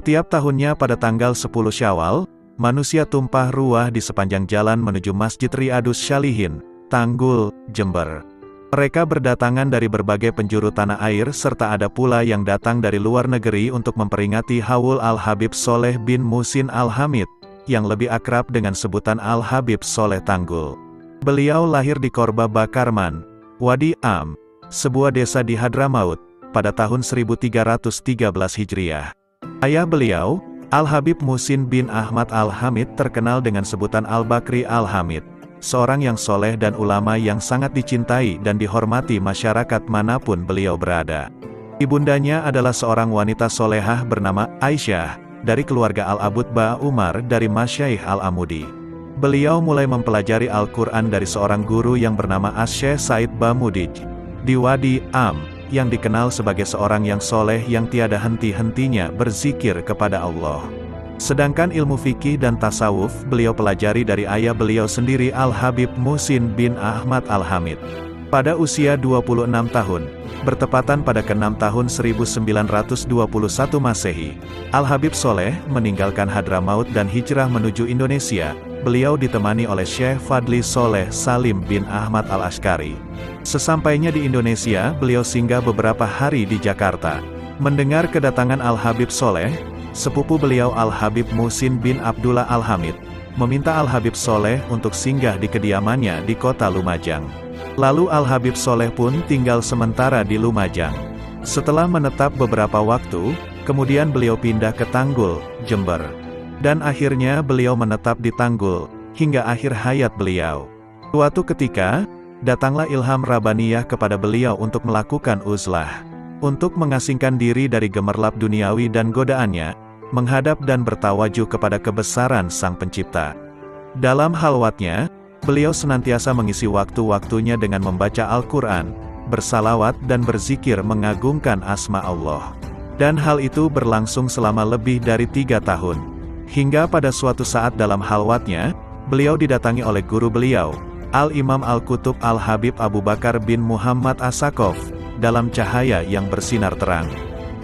Setiap tahunnya pada tanggal 10 Syawal, manusia tumpah ruah di sepanjang jalan menuju Masjid Riyadus Shalihin, Tanggul, Jember. Mereka berdatangan dari berbagai penjuru tanah air serta ada pula yang datang dari luar negeri untuk memperingati Haul Al-Habib Soleh bin Muhsin Al-Hamid, yang lebih akrab dengan sebutan Al-Habib Soleh Tanggul. Beliau lahir di Korba Bakarman, Wadi Am, sebuah desa di Hadramaut, pada tahun 1313 Hijriah. Ayah beliau, Al-Habib Muhsin bin Ahmad Al-Hamid terkenal dengan sebutan Al-Bakri Al-Hamid, seorang yang soleh dan ulama yang sangat dicintai dan dihormati masyarakat manapun beliau berada. Ibundanya adalah seorang wanita solehah bernama Aisyah, dari keluarga Al-Abud Ba Umar dari Masyaikh Al-Amudi. Beliau mulai mempelajari Al-Quran dari seorang guru yang bernama Asy-Syaikh Said Bamudij, di Wadi Am, yang dikenal sebagai seorang yang soleh yang tiada henti-hentinya berzikir kepada Allah. Sedangkan ilmu fikih dan tasawuf beliau pelajari dari ayah beliau sendiri Al-Habib Muhsin bin Ahmad Al-Hamid. Pada usia 26 tahun, bertepatan pada ke-6 tahun 1921 Masehi, Al-Habib Soleh meninggalkan Hadramaut dan hijrah menuju Indonesia. Beliau ditemani oleh Syekh Fadli Soleh Salim bin Ahmad Al-Askari. Sesampainya di Indonesia, beliau singgah beberapa hari di Jakarta. Mendengar kedatangan Al-Habib Soleh, sepupu beliau Al-Habib Muhsin bin Abdullah Al-Hamid, meminta Al-Habib Soleh untuk singgah di kediamannya di kota Lumajang. Lalu Al-Habib Soleh pun tinggal sementara di Lumajang. Setelah menetap beberapa waktu, kemudian beliau pindah ke Tanggul, Jember. Dan akhirnya beliau menetap di Tanggul, hingga akhir hayat beliau. Suatu ketika, datanglah ilham Rabbaniyah kepada beliau untuk melakukan uzlah. Untuk mengasingkan diri dari gemerlap duniawi dan godaannya, menghadap dan bertawajuh kepada kebesaran Sang Pencipta. Dalam halwatnya, beliau senantiasa mengisi waktu-waktunya dengan membaca Al-Quran, bersalawat dan berzikir mengagungkan asma Allah. Dan hal itu berlangsung selama lebih dari 3 tahun. Hingga pada suatu saat dalam halwatnya, beliau didatangi oleh guru beliau, Al-Imam Al-Qutub Al-Habib Abu Bakar bin Muhammad As-Saqqaf, dalam cahaya yang bersinar terang.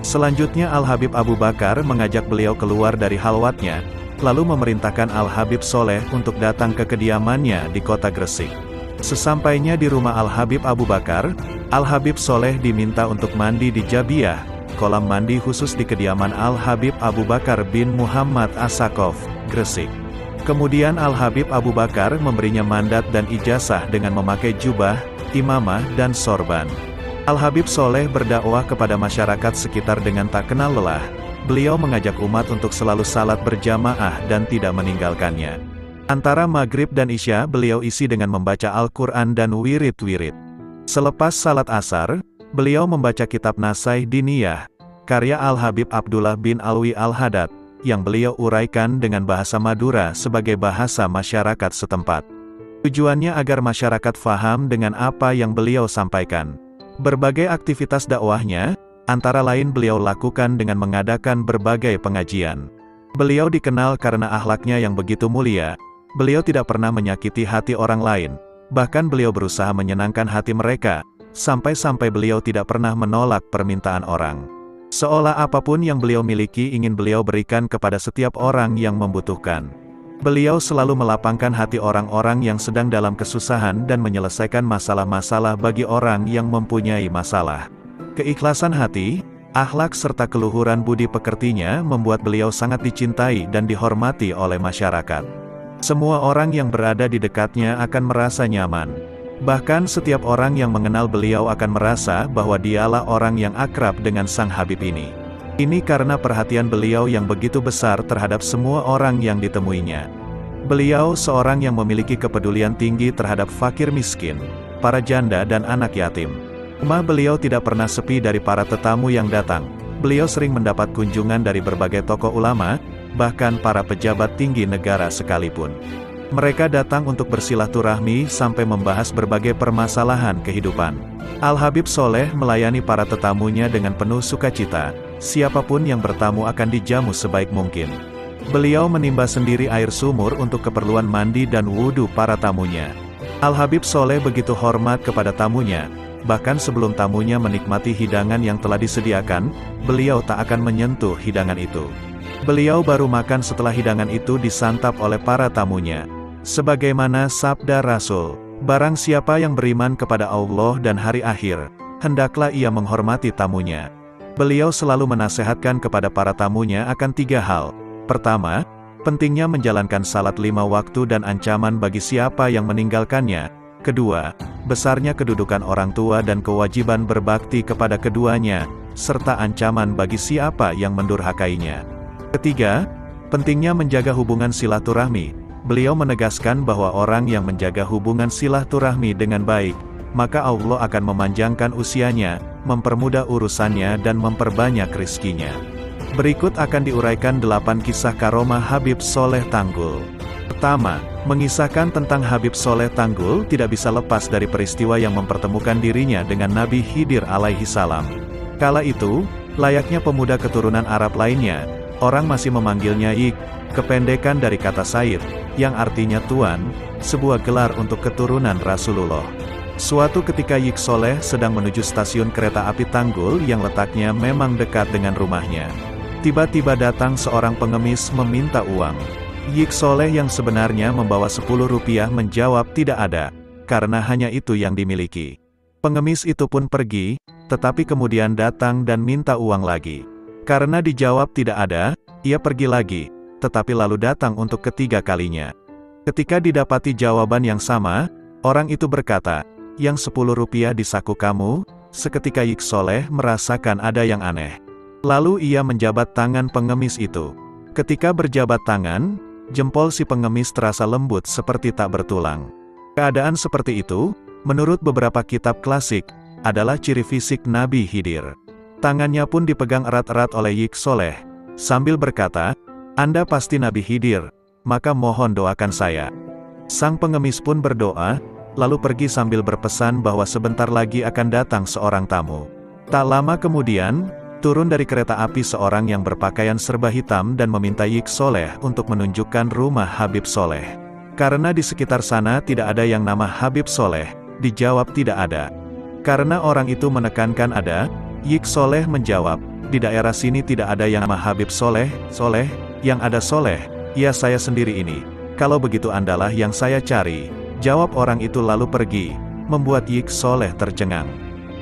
Selanjutnya Al-Habib Abu Bakar mengajak beliau keluar dari halwatnya, lalu memerintahkan Al-Habib Soleh untuk datang ke kediamannya di kota Gresik. Sesampainya di rumah Al-Habib Abu Bakar, Al-Habib Soleh diminta untuk mandi di Jabiyah, kolam mandi khusus di kediaman Al-Habib Abu Bakar bin Muhammad As-Saqqaf, Gresik. Kemudian Al-Habib Abu Bakar memberinya mandat dan ijazah dengan memakai jubah, imamah dan sorban. Al-Habib Soleh berdakwah kepada masyarakat sekitar dengan tak kenal lelah. Beliau mengajak umat untuk selalu salat berjamaah dan tidak meninggalkannya. Antara maghrib dan isya beliau isi dengan membaca Al-Quran dan wirid-wirid. Selepas salat asar, beliau membaca kitab Nasaih Diniyah, karya Al-Habib Abdullah bin Alwi Al-Haddad, yang beliau uraikan dengan bahasa Madura sebagai bahasa masyarakat setempat. Tujuannya agar masyarakat faham dengan apa yang beliau sampaikan. Berbagai aktivitas dakwahnya, antara lain beliau lakukan dengan mengadakan berbagai pengajian. Beliau dikenal karena akhlaknya yang begitu mulia. Beliau tidak pernah menyakiti hati orang lain, bahkan beliau berusaha menyenangkan hati mereka, sampai-sampai beliau tidak pernah menolak permintaan orang. Seolah apapun yang beliau miliki ingin beliau berikan kepada setiap orang yang membutuhkan. Beliau selalu melapangkan hati orang-orang yang sedang dalam kesusahan dan menyelesaikan masalah-masalah bagi orang yang mempunyai masalah. Keikhlasan hati, akhlak serta keluhuran budi pekertinya membuat beliau sangat dicintai dan dihormati oleh masyarakat. Semua orang yang berada di dekatnya akan merasa nyaman. Bahkan setiap orang yang mengenal beliau akan merasa bahwa dialah orang yang akrab dengan Sang Habib ini. Ini karena perhatian beliau yang begitu besar terhadap semua orang yang ditemuinya. Beliau seorang yang memiliki kepedulian tinggi terhadap fakir miskin, para janda dan anak yatim. Rumah beliau tidak pernah sepi dari para tetamu yang datang. Beliau sering mendapat kunjungan dari berbagai tokoh ulama, bahkan para pejabat tinggi negara sekalipun. Mereka datang untuk bersilaturahmi sampai membahas berbagai permasalahan kehidupan. Al-Habib Soleh melayani para tetamunya dengan penuh sukacita. Siapapun yang bertamu akan dijamu sebaik mungkin. Beliau menimba sendiri air sumur untuk keperluan mandi dan wudhu para tamunya. Al-Habib Soleh begitu hormat kepada tamunya, bahkan sebelum tamunya menikmati hidangan yang telah disediakan, beliau tak akan menyentuh hidangan itu. Beliau baru makan setelah hidangan itu disantap oleh para tamunya. Sebagaimana sabda Rasul, barang siapa yang beriman kepada Allah dan hari akhir, hendaklah ia menghormati tamunya. Beliau selalu menasehatkan kepada para tamunya akan 3 hal. Pertama, pentingnya menjalankan salat 5 waktu dan ancaman bagi siapa yang meninggalkannya. Kedua, besarnya kedudukan orang tua dan kewajiban berbakti kepada keduanya, serta ancaman bagi siapa yang mendurhakainya. Ketiga, pentingnya menjaga hubungan silaturahmi. Beliau menegaskan bahwa orang yang menjaga hubungan silaturahmi dengan baik, maka Allah akan memanjangkan usianya, mempermudah urusannya dan memperbanyak rizkinya. Berikut akan diuraikan 8 kisah karomah Habib Soleh Tanggul. Pertama, mengisahkan tentang Habib Soleh Tanggul tidak bisa lepas dari peristiwa yang mempertemukan dirinya dengan Nabi Khidir alaihi salam. Kala itu, layaknya pemuda keturunan Arab lainnya, orang masih memanggilnya Yik, kependekan dari kata Sayyid, yang artinya Tuan, sebuah gelar untuk keturunan Rasulullah. Suatu ketika Yik Soleh sedang menuju stasiun kereta api Tanggul yang letaknya memang dekat dengan rumahnya. Tiba-tiba datang seorang pengemis meminta uang. Yik Soleh yang sebenarnya membawa 10 rupiah menjawab tidak ada, karena hanya itu yang dimiliki. Pengemis itu pun pergi, tetapi kemudian datang dan minta uang lagi. Karena dijawab tidak ada, ia pergi lagi, tetapi lalu datang untuk ketiga kalinya. Ketika didapati jawaban yang sama, orang itu berkata, "Yang 10 rupiah di saku kamu?" Seketika Yik Soleh merasakan ada yang aneh. Lalu ia menjabat tangan pengemis itu. Ketika berjabat tangan, jempol si pengemis terasa lembut seperti tak bertulang. Keadaan seperti itu, menurut beberapa kitab klasik, adalah ciri fisik Nabi Khidir. Tangannya pun dipegang erat-erat oleh Yik Soleh, sambil berkata, "Anda pasti Nabi Khidir, maka mohon doakan saya." Sang pengemis pun berdoa, lalu pergi sambil berpesan bahwa sebentar lagi akan datang seorang tamu. Tak lama kemudian, turun dari kereta api seorang yang berpakaian serba hitam dan meminta Yik Soleh untuk menunjukkan rumah Habib Soleh. Karena di sekitar sana tidak ada yang nama Habib Soleh, dijawab tidak ada. Karena orang itu menekankan ada, Yik Soleh menjawab, "Di daerah sini tidak ada yang nama Habib Soleh, yang ada Soleh, ya saya sendiri ini. Kalau begitu Andalah yang saya cari." Jawab orang itu lalu pergi, membuat Yik Soleh tercengang.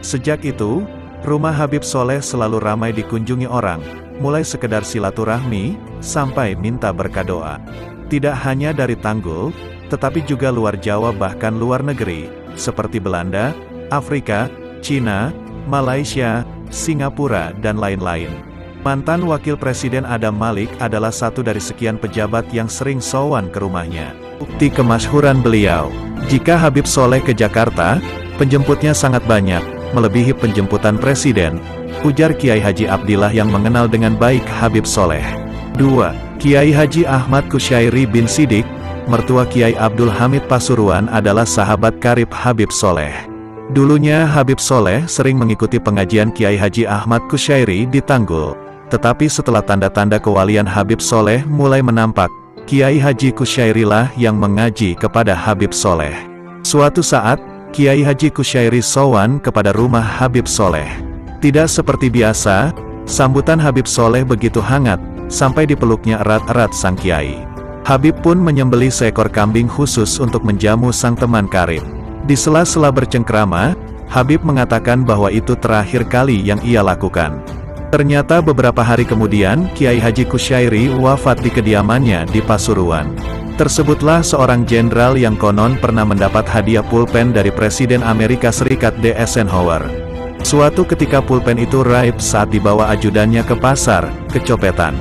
Sejak itu, rumah Habib Soleh selalu ramai dikunjungi orang, mulai sekedar silaturahmi, sampai minta berkah doa. Tidak hanya dari Tanggul, tetapi juga luar Jawa bahkan luar negeri, seperti Belanda, Afrika, Cina, Malaysia, Singapura dan lain-lain. Mantan Wakil Presiden Adam Malik adalah satu dari sekian pejabat yang sering sowan ke rumahnya. Bukti kemasyhuran beliau, jika Habib Soleh ke Jakarta, penjemputnya sangat banyak, melebihi penjemputan Presiden, ujar Kiai Haji Abdillah yang mengenal dengan baik Habib Soleh. 2. Kiai Haji Ahmad Kusyairi bin Sidik, mertua Kiai Abdul Hamid Pasuruan adalah sahabat karib Habib Soleh. Dulunya Habib Soleh sering mengikuti pengajian Kiai Haji Ahmad Kusyairi di Tanggul. Tetapi setelah tanda-tanda kewalian Habib Soleh mulai menampak, Kiai Haji Kusyairilah yang mengaji kepada Habib Soleh. Suatu saat, Kiai Haji Kusyairi sowan kepada rumah Habib Soleh. Tidak seperti biasa, sambutan Habib Soleh begitu hangat, sampai dipeluknya erat-erat sang Kiai. Habib pun menyembelih seekor kambing khusus untuk menjamu sang teman karib. Di sela-sela bercengkrama, Habib mengatakan bahwa itu terakhir kali yang ia lakukan. Ternyata beberapa hari kemudian, Kiai Haji Kusyairi wafat di kediamannya di Pasuruan. Tersebutlah seorang jenderal yang konon pernah mendapat hadiah pulpen dari Presiden Amerika Serikat D. Eisenhower. Suatu ketika pulpen itu raib saat dibawa ajudannya ke pasar, kecopetan.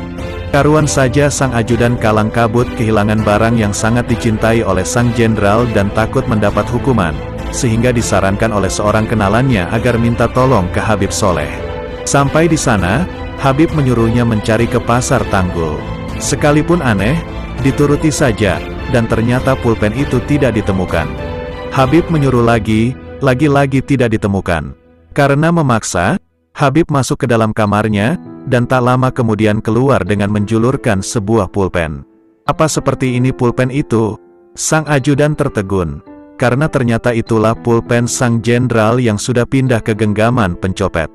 Karuan saja sang ajudan kalang kabut kehilangan barang yang sangat dicintai oleh sang jenderal dan takut mendapat hukuman, sehingga disarankan oleh seorang kenalannya agar minta tolong ke Habib Soleh. Sampai di sana, Habib menyuruhnya mencari ke pasar Tanggul. Sekalipun aneh, dituruti saja, dan ternyata pulpen itu tidak ditemukan. Habib menyuruh lagi-lagi tidak ditemukan. Karena memaksa, Habib masuk ke dalam kamarnya, dan tak lama kemudian keluar dengan menjulurkan sebuah pulpen. "Apa seperti ini pulpen itu?" Sang ajudan tertegun, karena ternyata itulah pulpen sang jenderal yang sudah pindah ke genggaman pencopet.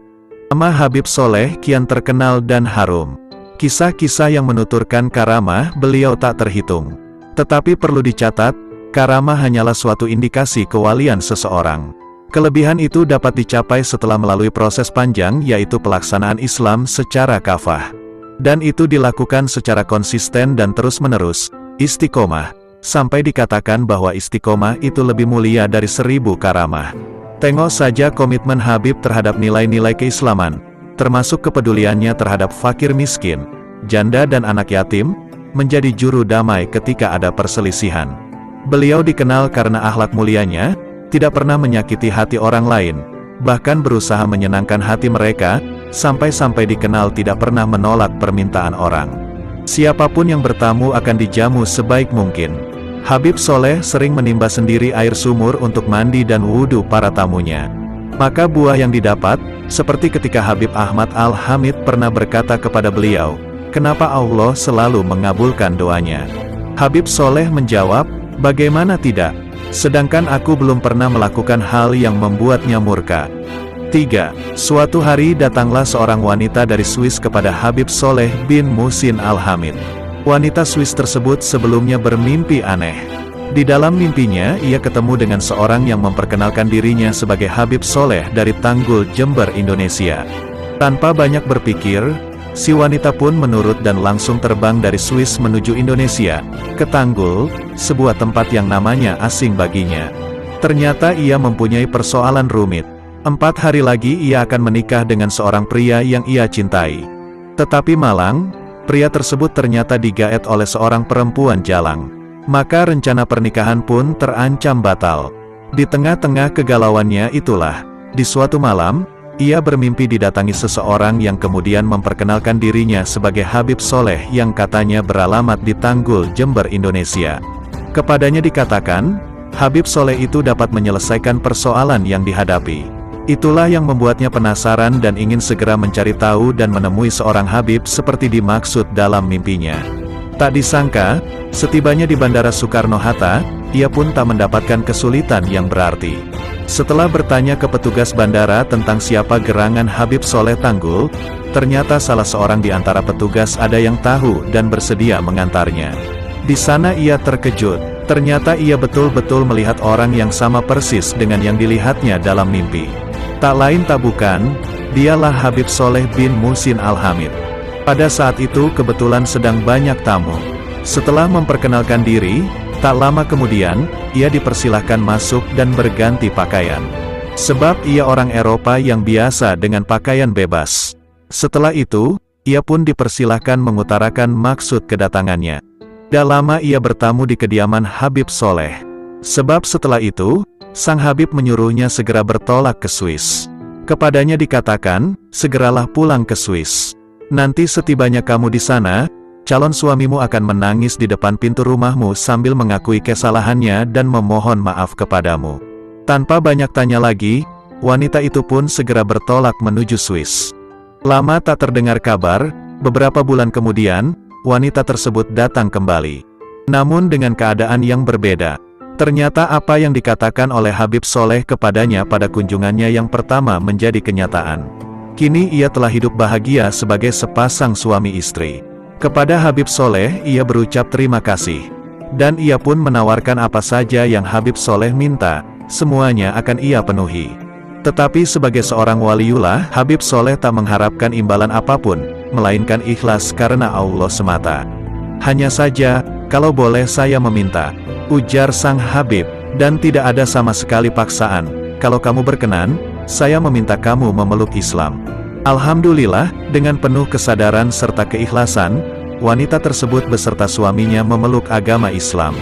Nama Habib Soleh kian terkenal dan harum. Kisah-kisah yang menuturkan karamah beliau tak terhitung. Tetapi perlu dicatat, karamah hanyalah suatu indikasi kewalian seseorang. Kelebihan itu dapat dicapai setelah melalui proses panjang, yaitu pelaksanaan Islam secara kafah. Dan itu dilakukan secara konsisten dan terus-menerus, istiqomah, sampai dikatakan bahwa istiqomah itu lebih mulia dari 1000 karamah. Tengok saja komitmen Habib terhadap nilai-nilai keislaman, termasuk kepeduliannya terhadap fakir miskin, janda dan anak yatim, menjadi juru damai ketika ada perselisihan. Beliau dikenal karena akhlak mulianya, tidak pernah menyakiti hati orang lain, bahkan berusaha menyenangkan hati mereka, sampai-sampai dikenal tidak pernah menolak permintaan orang. Siapapun yang bertamu akan dijamu sebaik mungkin. Habib Soleh sering menimba sendiri air sumur untuk mandi dan wudhu para tamunya. Maka buah yang didapat, seperti ketika Habib Ahmad Al-Hamid pernah berkata kepada beliau, "Kenapa Allah selalu mengabulkan doanya?" Habib Soleh menjawab, "Bagaimana tidak? Sedangkan aku belum pernah melakukan hal yang membuatnya murka." 3. Suatu hari datanglah seorang wanita dari Swiss kepada Habib Soleh bin Muhsin Al-Hamid. Wanita Swiss tersebut sebelumnya bermimpi aneh. Di dalam mimpinya, ia ketemu dengan seorang yang memperkenalkan dirinya sebagai Habib Soleh dari Tanggul, Jember, Indonesia. Tanpa banyak berpikir, si wanita pun menurut dan langsung terbang dari Swiss menuju Indonesia, ke Tanggul, sebuah tempat yang namanya asing baginya. Ternyata ia mempunyai persoalan rumit. 4 hari lagi ia akan menikah dengan seorang pria yang ia cintai. Tetapi malang, pria tersebut ternyata digaet oleh seorang perempuan jalang. Maka rencana pernikahan pun terancam batal. Di tengah-tengah kegalauannya itulah, di suatu malam, ia bermimpi didatangi seseorang yang kemudian memperkenalkan dirinya sebagai Habib Soleh yang katanya beralamat di Tanggul, Jember, Indonesia. Kepadanya dikatakan, Habib Soleh itu dapat menyelesaikan persoalan yang dihadapi. Itulah yang membuatnya penasaran dan ingin segera mencari tahu dan menemui seorang Habib seperti dimaksud dalam mimpinya. Tak disangka, setibanya di Bandara Soekarno-Hatta, ia pun tak mendapatkan kesulitan yang berarti. Setelah bertanya ke petugas bandara tentang siapa gerangan Habib Soleh Tanggul, ternyata salah seorang di antara petugas ada yang tahu dan bersedia mengantarnya. Di sana ia terkejut, ternyata ia betul-betul melihat orang yang sama persis dengan yang dilihatnya dalam mimpi. Tak lain tak bukan, dialah Habib Soleh bin Muhsin Al-Hamid. Pada saat itu kebetulan sedang banyak tamu. Setelah memperkenalkan diri, tak lama kemudian, ia dipersilahkan masuk dan berganti pakaian. Sebab ia orang Eropa yang biasa dengan pakaian bebas. Setelah itu, ia pun dipersilahkan mengutarakan maksud kedatangannya. Tak lama ia bertamu di kediaman Habib Soleh. Sebab setelah itu, sang Habib menyuruhnya segera bertolak ke Swiss. Kepadanya dikatakan, segeralah pulang ke Swiss. Nanti setibanya kamu di sana, calon suamimu akan menangis di depan pintu rumahmu sambil mengakui kesalahannya dan memohon maaf kepadamu. Tanpa banyak tanya lagi, wanita itu pun segera bertolak menuju Swiss. Lama tak terdengar kabar, beberapa bulan kemudian, wanita tersebut datang kembali. Namun dengan keadaan yang berbeda. Ternyata apa yang dikatakan oleh Habib Soleh kepadanya pada kunjungannya yang pertama menjadi kenyataan. Kini ia telah hidup bahagia sebagai sepasang suami istri. Kepada Habib Soleh ia berucap terima kasih. Dan ia pun menawarkan apa saja yang Habib Soleh minta, semuanya akan ia penuhi. Tetapi sebagai seorang waliullah, Habib Soleh tak mengharapkan imbalan apapun, melainkan ikhlas karena Allah semata. Hanya saja, kalau boleh saya meminta, ujar sang Habib, dan tidak ada sama sekali paksaan, kalau kamu berkenan, saya meminta kamu memeluk Islam. Alhamdulillah, dengan penuh kesadaran serta keikhlasan, wanita tersebut beserta suaminya memeluk agama Islam.